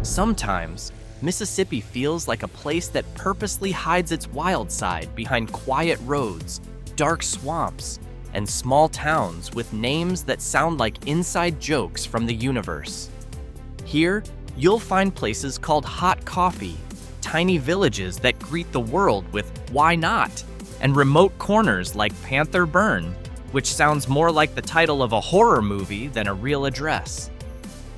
Sometimes, Mississippi feels like a place that purposely hides its wild side behind quiet roads, dark swamps, and small towns with names that sound like inside jokes from the universe. Here, you'll find places called Hot Coffee, tiny villages that greet the world with Whynot, and remote corners like Panther Burn, which sounds more like the title of a horror movie than a real address.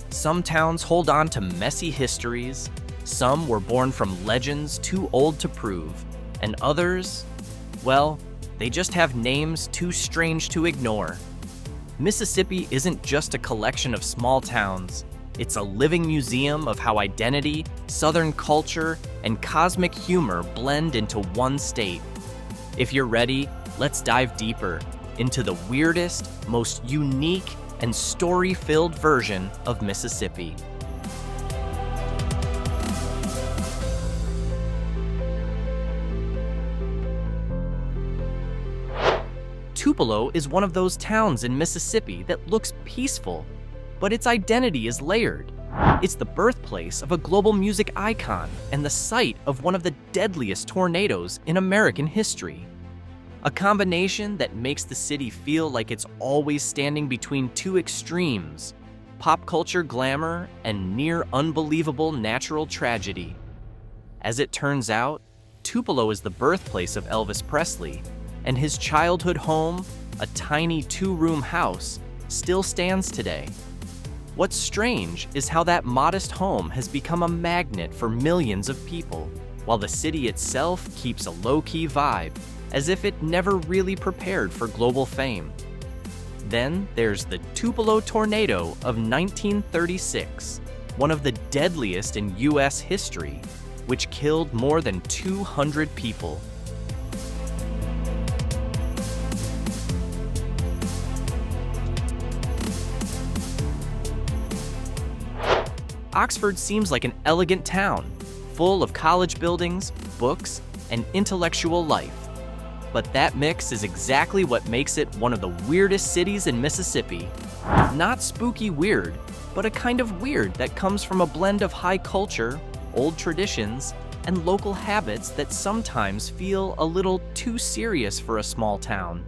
Some towns hold on to messy histories, some were born from legends too old to prove, and others, well, they just have names too strange to ignore. Mississippi isn't just a collection of small towns, it's a living museum of how identity, Southern culture, and cosmic humor blend into one state. If you're ready, let's dive deeper into the weirdest, most unique, and story-filled version of Mississippi. Tupelo is one of those towns in Mississippi that looks peaceful, but its identity is layered. It's the birthplace of a global music icon and the site of one of the deadliest tornadoes in American history. A combination that makes the city feel like it's always standing between two extremes: pop culture glamour and near unbelievable natural tragedy. As it turns out, Tupelo is the birthplace of Elvis Presley, and his childhood home, a tiny two-room house, still stands today. What's strange is how that modest home has become a magnet for millions of people, while the city itself keeps a low-key vibe, as if it never really prepared for global fame. Then there's the Tupelo tornado of 1936, one of the deadliest in US history, which killed more than 200 people. Oxford seems like an elegant town, full of college buildings, books, and intellectual life. But that mix is exactly what makes it one of the weirdest cities in Mississippi. Not spooky weird, but a kind of weird that comes from a blend of high culture, old traditions, and local habits that sometimes feel a little too serious for a small town.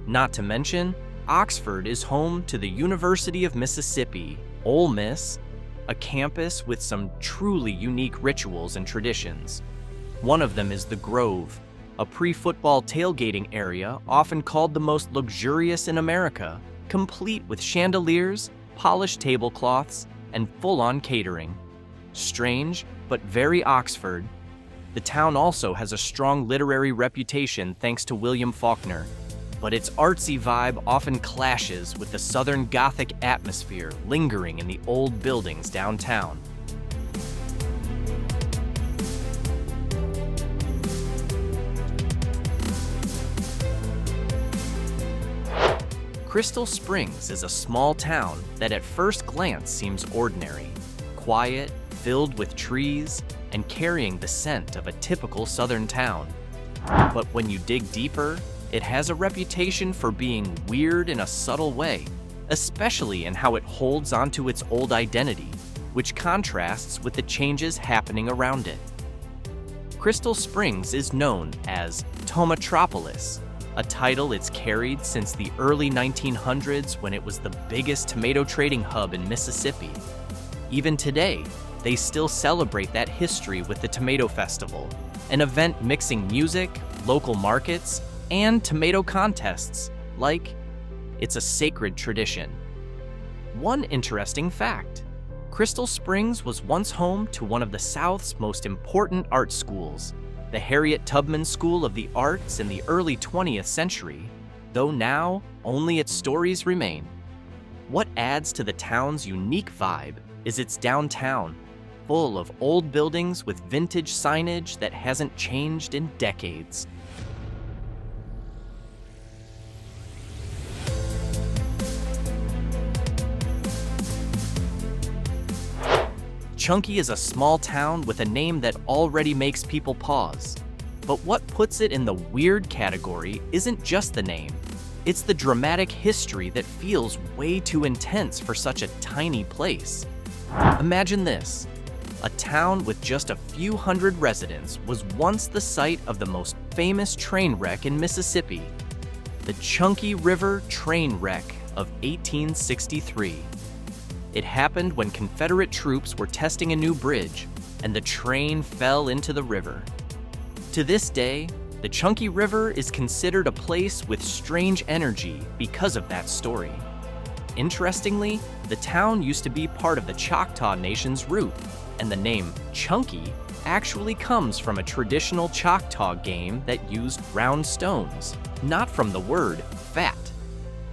Not to mention, Oxford is home to the University of Mississippi, Ole Miss, a campus with some truly unique rituals and traditions. One of them is the Grove, a pre-football tailgating area often called the most luxurious in America, complete with chandeliers, polished tablecloths, and full-on catering. Strange, but very Oxford. The town also has a strong literary reputation thanks to William Faulkner, but its artsy vibe often clashes with the Southern Gothic atmosphere lingering in the old buildings downtown. Crystal Springs is a small town that at first glance seems ordinary, quiet, filled with trees, and carrying the scent of a typical southern town. But when you dig deeper, it has a reputation for being weird in a subtle way, especially in how it holds onto its old identity, which contrasts with the changes happening around it. Crystal Springs is known as Tomatropolis, a title it's carried since the early 1900s when it was the biggest tomato trading hub in Mississippi. Even today, they still celebrate that history with the Tomato Festival, an event mixing music, local markets, and tomato contests. Like, it's a sacred tradition. One interesting fact: Crystal Springs was once home to one of the South's most important art schools, the Harriet Tubman School of the Arts in the early 20th century, though now only its stories remain. What adds to the town's unique vibe is its downtown, full of old buildings with vintage signage that hasn't changed in decades. Chunky is a small town with a name that already makes people pause. But what puts it in the weird category isn't just the name. It's the dramatic history that feels way too intense for such a tiny place. Imagine this. a town with just a few hundred residents, was once the site of the most famous train wreck in Mississippi, the Chunky River train wreck of 1863. It happened when Confederate troops were testing a new bridge, and the train fell into the river. To this day, the Chunky River is considered a place with strange energy because of that story. Interestingly, the town used to be part of the Choctaw Nation's root, and the name Chunky actually comes from a traditional Choctaw game that used round stones, not from the word fat.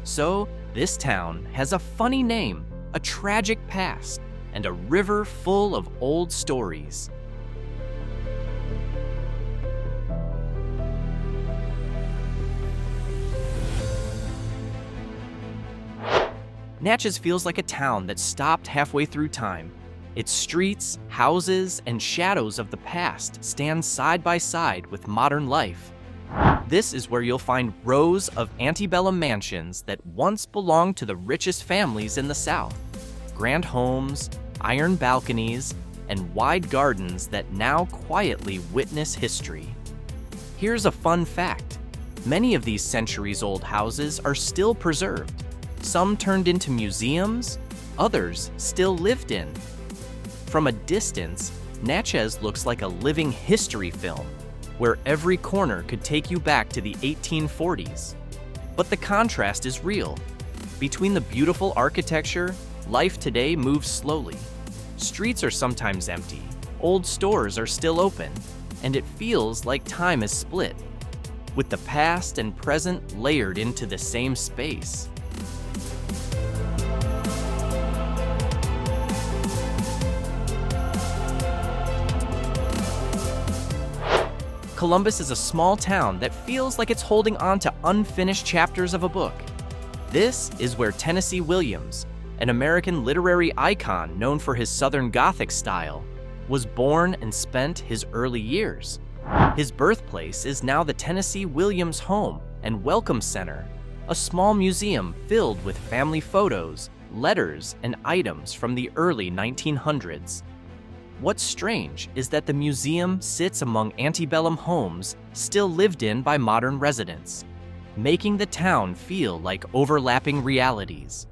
So, this town has a funny name, a tragic past, and a river full of old stories. Natchez feels like a town that stopped halfway through time. Its streets, houses, and shadows of the past stand side by side with modern life. This is where you'll find rows of antebellum mansions that once belonged to the richest families in the South. Grand homes, iron balconies, and wide gardens that now quietly witness history. Here's a fun fact. Many of these centuries-old houses are still preserved. Some turned into museums, others still lived in. From a distance, Natchez looks like a living history film, where every corner could take you back to the 1840s. But the contrast is real. Between the beautiful architecture, life today moves slowly. Streets are sometimes empty, old stores are still open, and it feels like time is split, with the past and present layered into the same space. Columbus is a small town that feels like it's holding on to unfinished chapters of a book. This is where Tennessee Williams, an American literary icon known for his Southern Gothic style, was born and spent his early years. His birthplace is now the Tennessee Williams Home and Welcome Center, a small museum filled with family photos, letters, and items from the early 1900s. What's strange is that the museum sits among antebellum homes still lived in by modern residents, making the town feel like overlapping realities.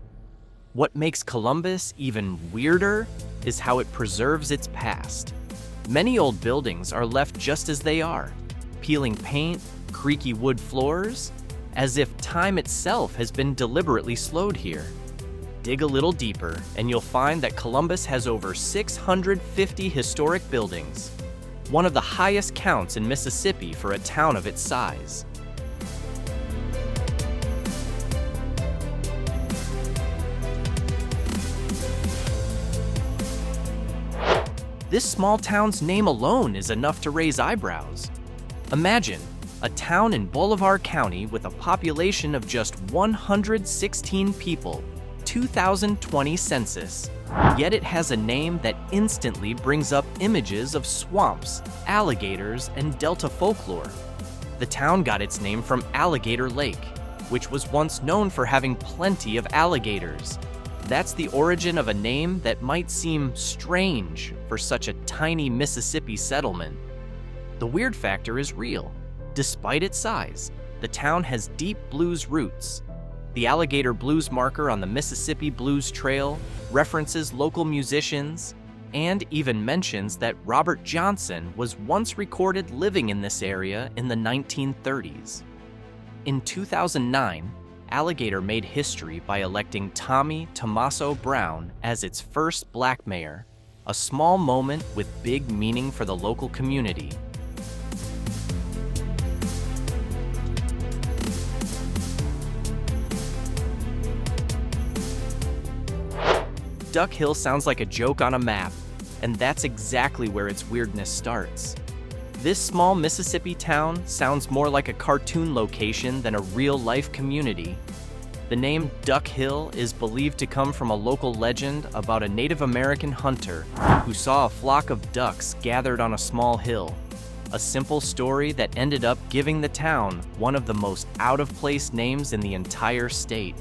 What makes Columbus even weirder is how it preserves its past. Many old buildings are left just as they are, peeling paint, creaky wood floors, as if time itself has been deliberately slowed here. Dig a little deeper, and you'll find that Columbus has over 650 historic buildings, one of the highest counts in Mississippi for a town of its size. This small town's name alone is enough to raise eyebrows. Imagine a town in Bolivar County with a population of just 116 people, 2020 census. Yet it has a name that instantly brings up images of swamps, alligators, and Delta folklore. The town got its name from Alligator Lake, which was once known for having plenty of alligators. That's the origin of a name that might seem strange for such a tiny Mississippi settlement. The weird factor is real. Despite its size, the town has deep blues roots. The Alligator Blues marker on the Mississippi Blues Trail references local musicians and even mentions that Robert Johnson was once recorded living in this area in the 1930s. In 2009, Alligator made history by electing Tommy Tommaso Brown as its first black mayor, a small moment with big meaning for the local community. Duck Hill sounds like a joke on a map, and that's exactly where its weirdness starts. This small Mississippi town sounds more like a cartoon location than a real-life community. The name Duck Hill is believed to come from a local legend about a Native American hunter who saw a flock of ducks gathered on a small hill, a simple story that ended up giving the town one of the most out-of-place names in the entire state.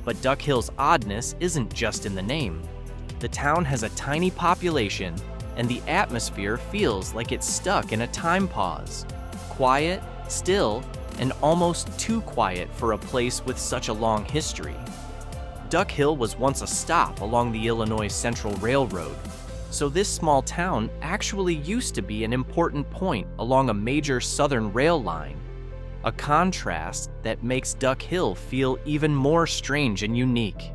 But Duck Hill's oddness isn't just in the name. The town has a tiny population, and the atmosphere feels like it's stuck in a time pause. Quiet, still, and almost too quiet for a place with such a long history. Duck Hill was once a stop along the Illinois Central Railroad, so this small town actually used to be an important point along a major southern rail line, a contrast that makes Duck Hill feel even more strange and unique.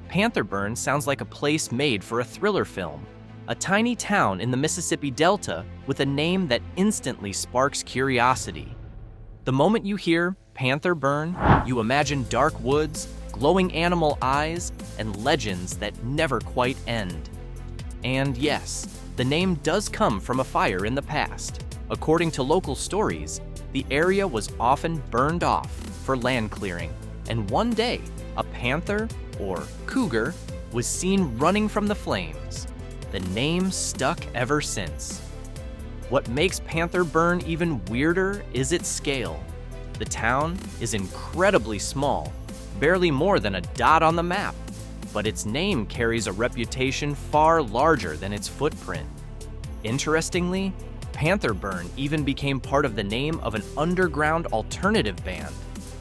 Panther Burn sounds like a place made for a thriller film, a tiny town in the Mississippi Delta with a name that instantly sparks curiosity. The moment you hear Panther Burn, you imagine dark woods, glowing animal eyes, and legends that never quite end. And yes, the name does come from a fire in the past. According to local stories, the area was often burned off for land clearing, and one day, a panther, or cougar, was seen running from the flames. The name stuck ever since. What makes Panther Burn even weirder is its scale. The town is incredibly small, barely more than a dot on the map, but its name carries a reputation far larger than its footprint. Interestingly, Panther Burn even became part of the name of an underground alternative band,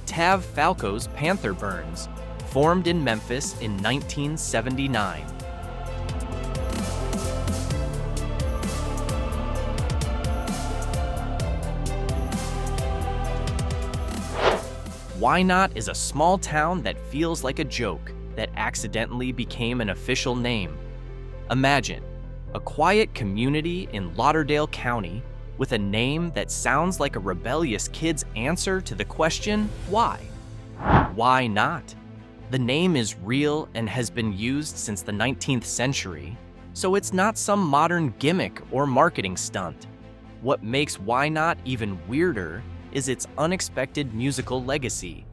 Tav Falco's Panther Burns, formed in Memphis in 1979. Whynot is a small town that feels like a joke that accidentally became an official name. Imagine a quiet community in Lauderdale County with a name that sounds like a rebellious kid's answer to the question, why? Why not? The name is real and has been used since the 19th century, so it's not some modern gimmick or marketing stunt. What makes Whynot even weirder is its unexpected musical legacy.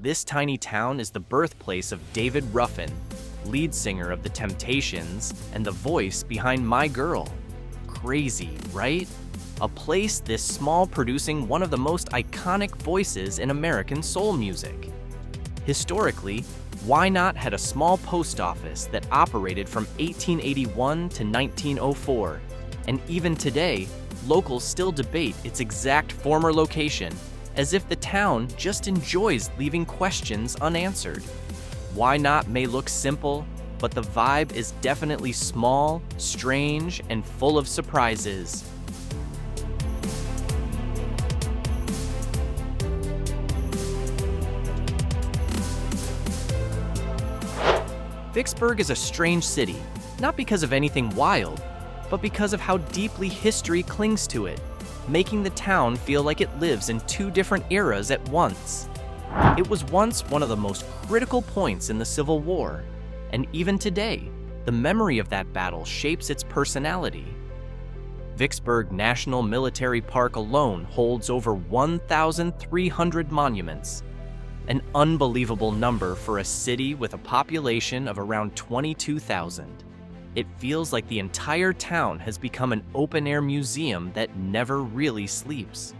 This tiny town is the birthplace of David Ruffin, lead singer of The Temptations and the voice behind My Girl. Crazy, right? A place this small producing one of the most iconic voices in American soul music. Historically, Whynot had a small post office that operated from 1881 to 1904, and even today, locals still debate its exact former location, as if the town just enjoys leaving questions unanswered. Whynot may look simple, but the vibe is definitely small, strange, and full of surprises. Vicksburg is a strange city, not because of anything wild, but because of how deeply history clings to it, making the town feel like it lives in two different eras at once. It was once one of the most critical points in the Civil War, and even today, the memory of that battle shapes its personality. Vicksburg National Military Park alone holds over 1,300 monuments, an unbelievable number for a city with a population of around 22,000. It feels like the entire town has become an open-air museum that never really sleeps.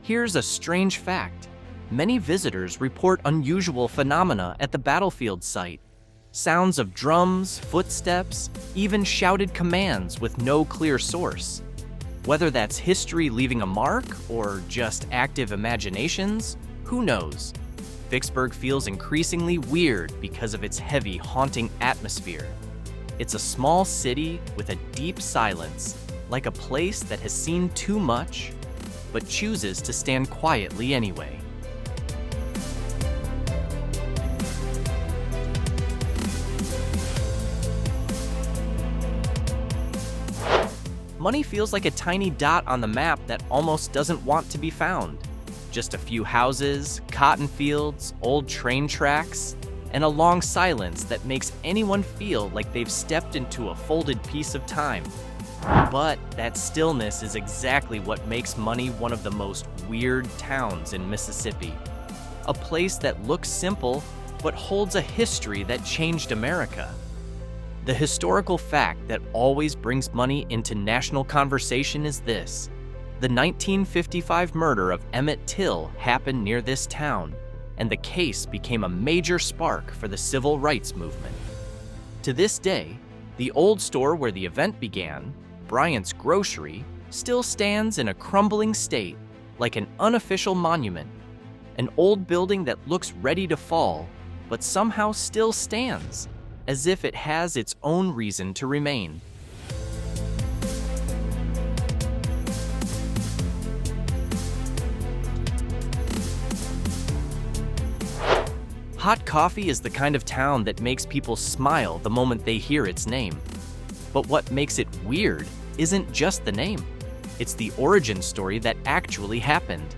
Here's a strange fact. Many visitors report unusual phenomena at the battlefield site. Sounds of drums, footsteps, even shouted commands with no clear source. Whether that's history leaving a mark or just active imaginations, who knows? Vicksburg feels increasingly weird because of its heavy, haunting atmosphere. It's a small city with a deep silence, like a place that has seen too much, but chooses to stand quietly anyway. Money feels like a tiny dot on the map that almost doesn't want to be found. Just a few houses, cotton fields, old train tracks, and a long silence that makes anyone feel like they've stepped into a folded piece of time. But that stillness is exactly what makes Money one of the most weird towns in Mississippi. A place that looks simple, but holds a history that changed America. The historical fact that always brings Money into national conversation is this: The 1955 murder of Emmett Till happened near this town, and the case became a major spark for the civil rights movement. To this day, the old store where the event began, Bryant's Grocery, still stands in a crumbling state, like an unofficial monument, an old building that looks ready to fall, but somehow still stands, as if it has its own reason to remain. Hot coffee is the kind of town that makes people smile the moment they hear its name. But what makes it weird isn't just the name. It's the origin story that actually happened.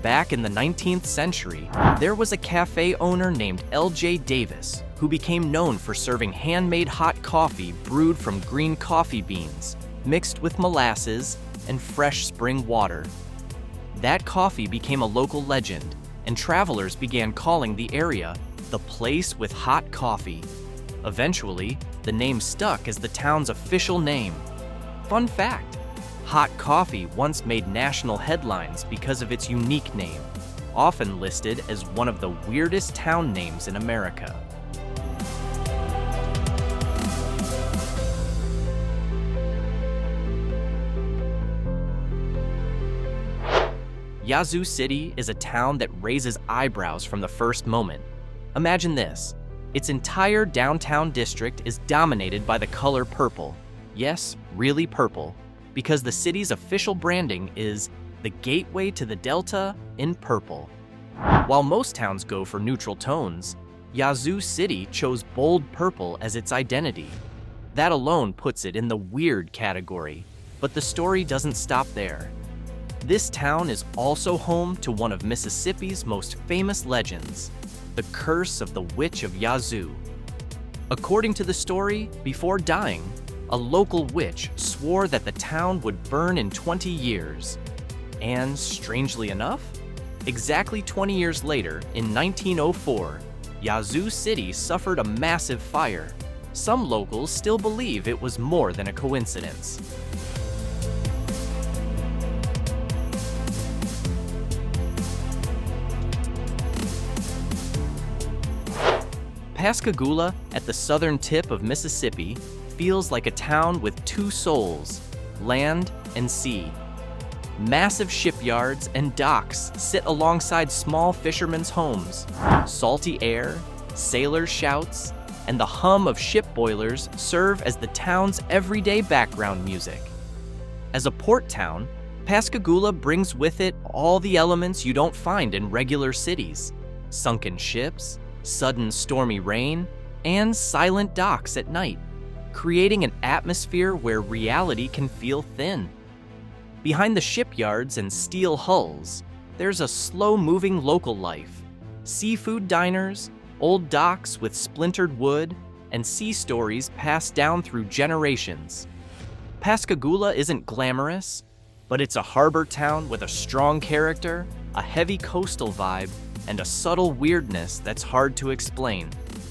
Back in the 19th century, there was a cafe owner named L.J. Davis who became known for serving handmade hot coffee brewed from green coffee beans, mixed with molasses and fresh spring water. That coffee became a local legend, and travelers began calling the area the place with hot coffee. Eventually, the name stuck as the town's official name. Fun fact, hot coffee once made national headlines because of its unique name, often listed as one of the weirdest town names in America. Yazoo City is a town that raises eyebrows from the first moment. Imagine this. Its entire downtown district is dominated by the color purple. Yes, really purple, because the city's official branding is the gateway to the Delta in purple. While most towns go for neutral tones, Yazoo City chose bold purple as its identity. That alone puts it in the weird category, but the story doesn't stop there. This town is also home to one of Mississippi's most famous legends, the curse of the Witch of Yazoo. According to the story, before dying, a local witch swore that the town would burn in 20 years. And strangely enough, exactly 20 years later, in 1904, Yazoo City suffered a massive fire. Some locals still believe it was more than a coincidence. Pascagoula, at the southern tip of Mississippi, feels like a town with two souls, land and sea. Massive shipyards and docks sit alongside small fishermen's homes. Salty air, sailors' shouts, and the hum of ship boilers serve as the town's everyday background music. As a port town, Pascagoula brings with it all the elements you don't find in regular cities: sunken ships, sudden stormy rain, and silent docks at night, creating an atmosphere where reality can feel thin. Behind the shipyards and steel hulls, there's a slow-moving local life. Seafood diners, old docks with splintered wood, and sea stories passed down through generations. Pascagoula isn't glamorous, but it's a harbor town with a strong character, a heavy coastal vibe, and a subtle weirdness that's hard to explain.